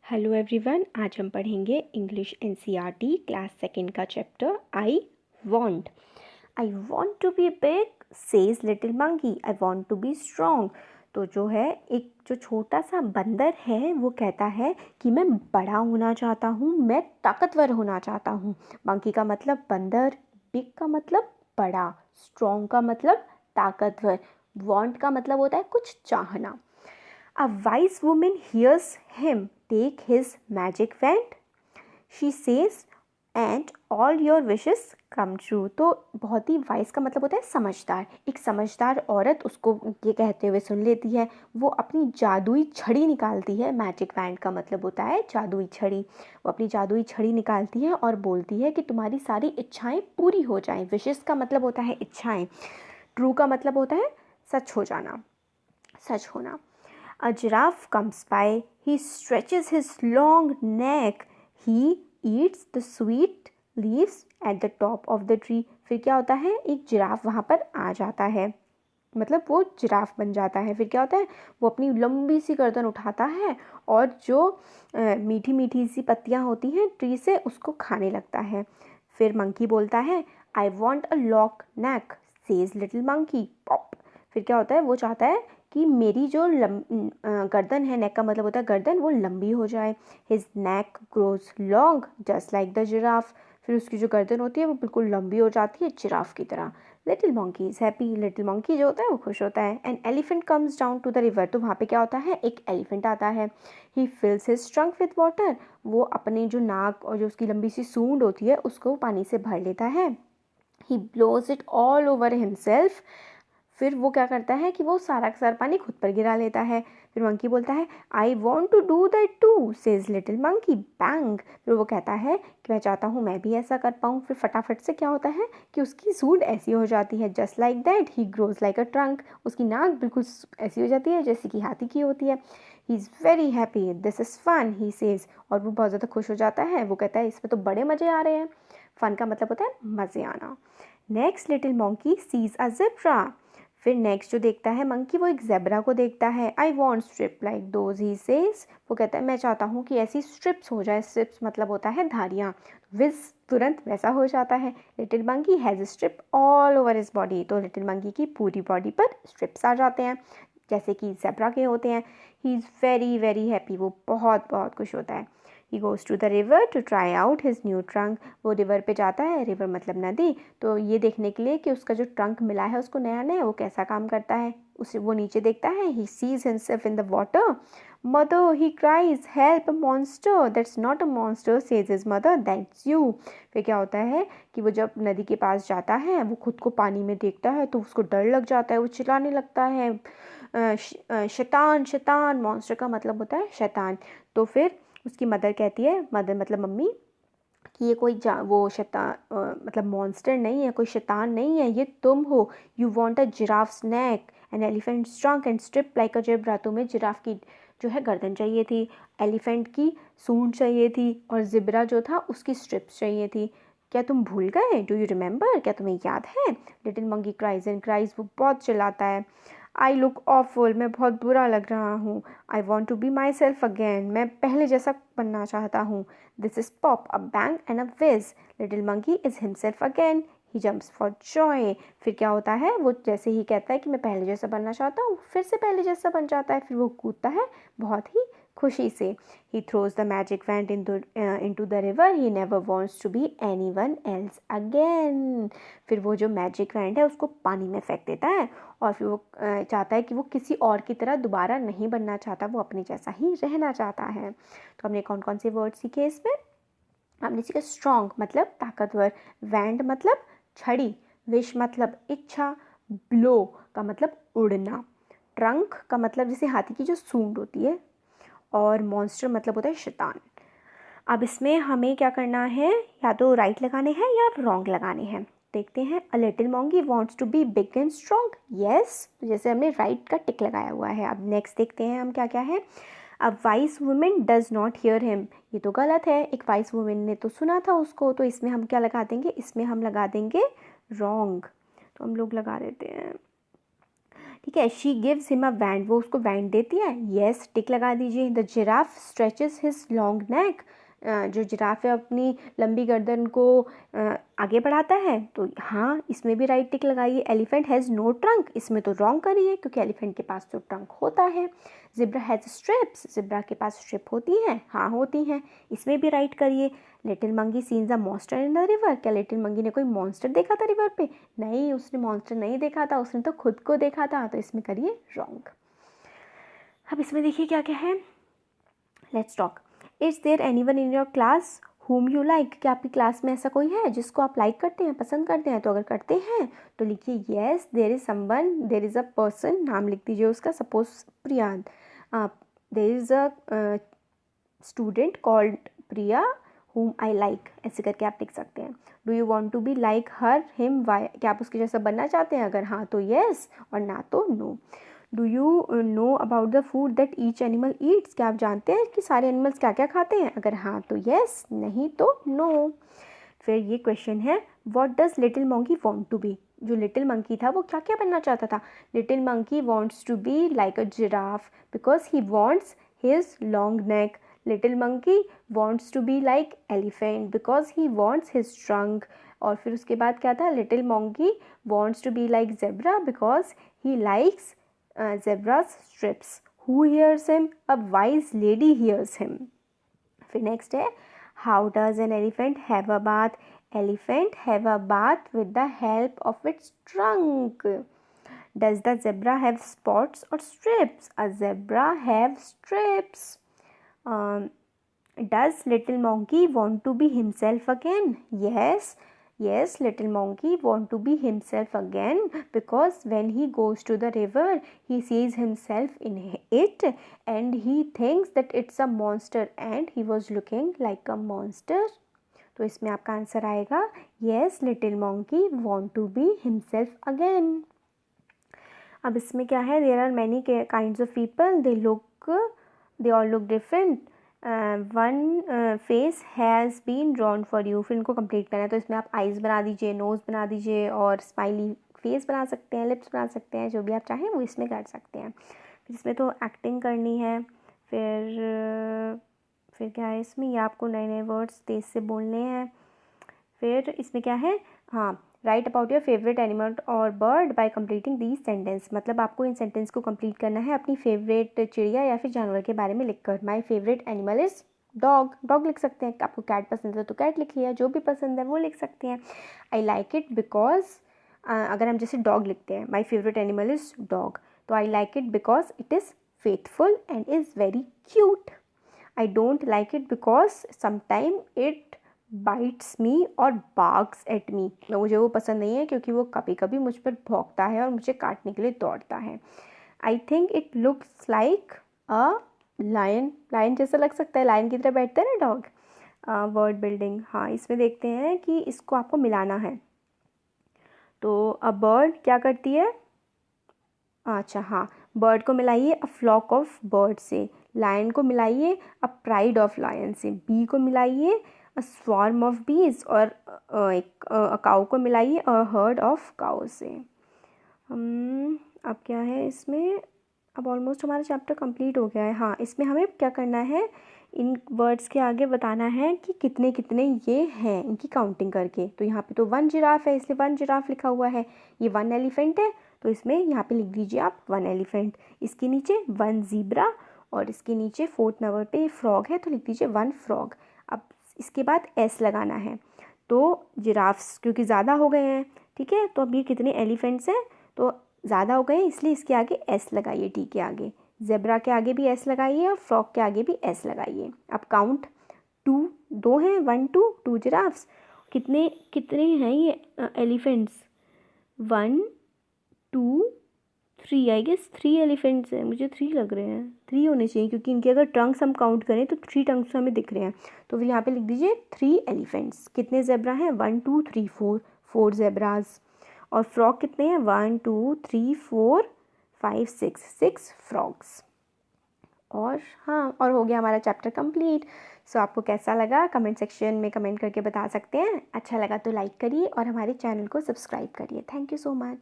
Hello everyone, आज हम पढ़ेंगे इंग्लिश एनसीईआरटी क्लास सेकेंड का chapter I want to be big says little monkey, I want to be strong. तो जो है एक जो छोटा सा बंदर है वो कहता है कि मैं बड़ा होना चाहता हूँ, मैं ताकतवर होना चाहता हूँ। मंकी का मतलब बंदर, बिग का मतलब बड़ा, स्ट्रॉन्ग का मतलब ताकतवर, वॉन्ट का मतलब होता है कुछ चाहना। A wise woman hears him take his magic wand. She says, and all your wishes come true. तो बहुत ही वाइज का मतलब होता है समझदार। एक समझदार औरत उसको ये कहते हुए सुन लेती है। वो अपनी जादुई छड़ी निकालती है। मैजिक वैंड का मतलब होता है जादुई छड़ी। वो अपनी जादुई छड़ी निकालती है और बोलती है कि तुम्हारी सारी इच्छाएं पूरी हो जाएं। विशेस का मतलब होता है इच्छाएं। ट्रू का मतलब होता है सच हो जाना, सच होना। A giraffe comes by. He stretches his long neck. He eats the sweet leaves at the top of the tree. फिर क्या होता है, एक जिराफ वहाँ पर आ जाता है, मतलब वो जिराफ बन जाता है। फिर क्या होता है, वो अपनी लंबी सी गर्दन उठाता है और जो मीठी मीठी सी पत्तियाँ होती हैं ट्री से उसको खाने लगता है। फिर मंकी बोलता है, I want a long neck, says little monkey pop. फिर क्या होता है, वो चाहता है कि मेरी जो गर्दन है, नेक का मतलब होता है गर्दन, वो लंबी हो जाए। His neck grows long just like the giraffe. फिर उसकी जो गर्दन होती है वो बिल्कुल लंबी हो जाती है जिराफ की तरह। Little monkey is happy, little monkey जो होता है वो खुश होता है। An elephant comes down to the river. तो वहाँ पे क्या होता है, एक एलिफेंट आता है। ही फिल्स हिज ट्रंक विथ वाटर। वो अपने जो नाक और जो उसकी लंबी सी सूंड होती है उसको पानी से भर लेता है। He blows it all over himself. फिर वो क्या करता है कि वो सारा का सारा पानी खुद पर गिरा लेता है। फिर मंकी बोलता है, I want to do that too, says little monkey bang. फिर वो कहता है कि मैं चाहता हूँ मैं भी ऐसा कर पाऊँ। फिर फटाफट से क्या होता है कि उसकी सूंड ऐसी हो जाती है, just like that he grows like a trunk. उसकी नाक बिल्कुल ऐसी हो जाती है जैसे कि हाथी की होती है। He is very happy, this is fun, he says. और वो बहुत ज़्यादा खुश हो जाता है। वो कहता है इसमें तो बड़े मज़े आ रहे हैं। फन का मतलब होता है मज़े आना। Next little monkey sees a zebra. फिर नेक्स्ट जो देखता है मंकी, वो एक ज़ेब्रा को देखता है। I want strip like those, he says. वो कहता है मैं चाहता हूँ कि ऐसी स्ट्रिप्स हो जाए। स्ट्रिप्स मतलब होता है धारियाँ। विज तुरंत वैसा हो जाता है। Little monkey has strip all over his body. तो लिटिल मंकी की पूरी बॉडी पर स्ट्रिप्स आ जाते हैं जैसे कि ज़ेब्रा के होते हैं। He is very very happy, वो बहुत बहुत खुश होता है। He goes to the river to try out his new trunk. वो रिवर पे जाता है, रिवर मतलब नदी, तो ये देखने के लिए कि उसका जो ट्रंक मिला है उसको नया नया वो कैसा काम करता है। उसे वो नीचे देखता है। He sees himself in the water. Mother, he cries, help, monster. That's not a monster, says his mother, that's you. फिर क्या होता है कि वो जब नदी के पास जाता है, वो खुद को पानी में देखता है तो उसको डर लग जाता है। वो चिल्लाने लगता है, शैतान शैतान। मॉन्स्टर का मतलब होता है शैतान। तो फिर उसकी मदर कहती है, मदर मतलब मम्मी, कि ये कोई वो शैतान मतलब मॉन्स्टर नहीं है, कोई शैतान नहीं है, ये तुम हो। You want a giraffe neck, an elephant trunk and strip like a zebra. तुम्हें जिराफ की जो है गर्दन चाहिए थी, एलिफेंट की सूंड चाहिए थी और ज़ेब्रा जो था उसकी स्ट्रिप्स चाहिए थी। क्या तुम भूल गए? Do you remember? क्या तुम्हें याद है? Little monkey cries and cries. वो बहुत चिल्लाता है। आई लुक ऑफुल, मैं बहुत बुरा लग रहा हूँ। I want to be myself again, मैं पहले जैसा बनना चाहता हूँ। This is pop, a bang and a whiz. Little monkey is himself again. He jumps for joy. फिर क्या होता है, वो जैसे ही कहता है कि मैं पहले जैसा बनना चाहता हूँ, फिर से पहले जैसा बन जाता है। फिर वो कूदता है बहुत ही खुशी से। He throws the magic wand into the river. He never wants to be anyone else again. फिर वो जो मैजिक वैंड है उसको पानी में फेंक देता है और फिर वो चाहता है कि वो किसी और की तरह दोबारा नहीं बनना चाहता, वो अपने जैसा ही रहना चाहता है। तो हमने कौन कौन से वर्ड सीखे इसमें? हमने सीखा स्ट्रॉन्ग मतलब ताकतवर, वैंड मतलब छड़ी, विश मतलब इच्छा, ब्लो का मतलब उड़ना, ट्रंक का मतलब जैसे हाथी की जो सूंड होती है, और मॉन्स्टर मतलब होता है शैतान। अब इसमें हमें क्या करना है, या तो राइट लगाने हैं या रॉन्ग लगाने हैं। देखते हैं। A little monkey wants to be big and strong, yes, जैसे हमने राइट का टिक लगाया हुआ है। अब नेक्स्ट देखते हैं हम क्या क्या है। अ vice women does not hear him, ये तो गलत है। एक वाइस वुमेन ने तो सुना था उसको, तो इसमें हम क्या लगा देंगे, इसमें हम लगा देंगे रॉन्ग। तो हम लोग लगा देते हैं ठीक है। She gives him a band, वो उसको बैंड देती है, येस टिक लगा दीजिए। The giraffe stretches his long नेक, जो जिराफ है अपनी लंबी गर्दन को आगे बढ़ाता है, तो हाँ इसमें भी राइट टिक लगाइए। एलिफेंट हैज़ नो ट्रंक, इसमें तो रॉन्ग करिए क्योंकि एलिफेंट के पास तो ट्रंक होता है। ज़िब्रा हैज़ स्ट्रिप्स, ज़िब्रा के पास स्ट्रिप होती हैं, हाँ होती हैं, इसमें भी राइट करिए। Little monkey scenes a monster in the river, क्या लिटिल मंकी ने कोई मॉन्स्टर देखा था रिवर पे? नहीं, उसने मॉन्स्टर नहीं देखा था, उसने तो खुद को देखा था, तो इसमें करिए रॉन्ग। अब इसमें देखिए क्या क्या है, let's talk. Is there anyone in your class whom you like, क्या आपकी क्लास में ऐसा कोई है जिसको आप लाइक करते हैं, पसंद करते हैं? तो अगर करते हैं तो लिखिए yes there is someone, there is a person, नाम लिख दीजिए उसका, suppose Priya, there is a student called Priya whom I like, ऐसे करके आप लिख सकते हैं। do you want to be like her, him, why, क्या आप उसके जैसा बनना चाहते हैं? अगर हाँ तो yes और ना तो no। Do you know about the food that each animal Yeats, क्या आप जानते हैं कि सारे एनिमल्स क्या क्या खाते हैं? अगर हाँ तो येस, नहीं तो नो। फिर ये क्वेश्चन है, what does little monkey want to be, जो लिटिल मंकी था वो क्या क्या बनना चाहता था? Little monkey wants to be like a giraffe because he wants his long neck. Little monkey wants to be like elephant because he wants his trunk. और फिर उसके बाद क्या था, little monkey wants to be like zebra because he likes zebra's strips. Who hears him? A wise lady hears him. फिर next है, how does an elephant have a bath? Elephant have a bath with the help of its trunk. Does the zebra have spots or strips? A zebra have strips. Does little monkey want to be himself again? Yes. Yes, little monkey want to be himself again because when he goes to the river, he sees himself in it and he thinks that it's a monster and he was looking like a monster. तो इसमें आपका answer आएगा yes, little monkey want to be himself again. अब इसमें क्या है, there are many kinds of people, they all look different. One face has been drawn for you, फिर इनको कंप्लीट करना है, तो इसमें आप आइज़ बना दीजिए, नोज़ बना दीजिए और स्माइली फेस बना सकते हैं, लिप्स बना सकते हैं, जो भी आप चाहें वो इसमें कर सकते हैं। फिर इसमें तो एक्टिंग करनी है, फिर क्या है इसमें, ये आपको नए नए वर्ड्स तेज़ से बोलने हैं। फिर इसमें क्या है, हाँ, write about your favourite animal और bird by completing these sentence, मतलब आपको इन सेंटेंस को कंप्लीट करना है अपनी फेवरेट चिड़िया या फिर जानवर के बारे में लिखकर। My favourite animal is dog, dog लिख सकते हैं। आपको कैट पसंद है तो कैट लिख लिया, जो भी पसंद है वो लिख सकते हैं। आई लाइक इट बिकॉज, अगर हम जैसे डॉग लिखते हैं, my favourite animal is dog, तो I like it because it is faithful and is very cute. I don't like it because sometime it bites me और बार्क्स एट मी, मुझे वो पसंद नहीं है क्योंकि वो कभी कभी मुझ पर भौंकता है और मुझे काटने के लिए दौड़ता है। I think it looks like a lion, lion जैसा लग सकता है, लायन की तरह बैठता है ना डॉग। वर्ड बिल्डिंग, हाँ इसमें देखते हैं कि इसको आपको मिलाना है। तो अ बर्ड क्या करती है, अच्छा हाँ, बर्ड को मिलाइए अ फ्लॉक ऑफ बर्ड से, लायन को मिलाइए अ प्राइड ऑफ लायन से, बी को मिलाइए अ स्वार्म ऑफ बीज और एक काऊ को मिलाइए अ हर्ड ऑफ काउ से। अब क्या है इसमें, अब ऑलमोस्ट हमारा चैप्टर कंप्लीट हो गया है। हाँ, इसमें हमें क्या करना है, इन वर्ड्स के आगे बताना है कि कितने कितने ये हैं, इनकी काउंटिंग करके। तो यहाँ पे तो 1 जिराफ है इसलिए 1 जिराफ लिखा हुआ है, ये 1 एलिफेंट है तो इसमें यहाँ पे लिख दीजिए आप 1 एलिफेंट, इसके नीचे 1 ज़ीब्रा और इसके नीचे 4th नंबर पे फ्रॉग है तो लिख दीजिए 1 फ्रॉग। अब इसके बाद एस लगाना है, तो जिराफ्स क्योंकि ज़्यादा हो गए हैं, ठीक है, तो अब ये कितने एलिफेंट्स हैं, तो ज़्यादा हो गए हैं इसलिए इसके आगे एस लगाइए, टी के आगे, ज़ेब्रा के आगे भी एस लगाइए और फ्रॉग के आगे भी एस लगाइए। अब काउंट 2 हैं, 1 2 जिराफ्स, कितने कितने हैं ये एलिफेंट्स, 1 2 3, आई गेस 3 एलिफेंट्स हैं, मुझे 3 लग रहे हैं, 3 होने चाहिए क्योंकि इनके अगर ट्रंक्स हम काउंट करें तो 3 ट्रंक्स हमें दिख रहे हैं। तो फिर यहाँ पे लिख दीजिए 3 एलिफेंट्स। कितने ज़ेब्रा हैं, 1 2 3 4 ज़ेब्राज। और फ्रॉग कितने हैं, 1 2 3 4 5 6 फ्रॉग्स। और हाँ, और हो गया हमारा चैप्टर कंप्लीट। सो आपको कैसा लगा कमेंट सेक्शन में कमेंट करके बता सकते हैं। अच्छा लगा तो लाइक करिए और हमारे चैनल को सब्सक्राइब करिए। Thank you so much.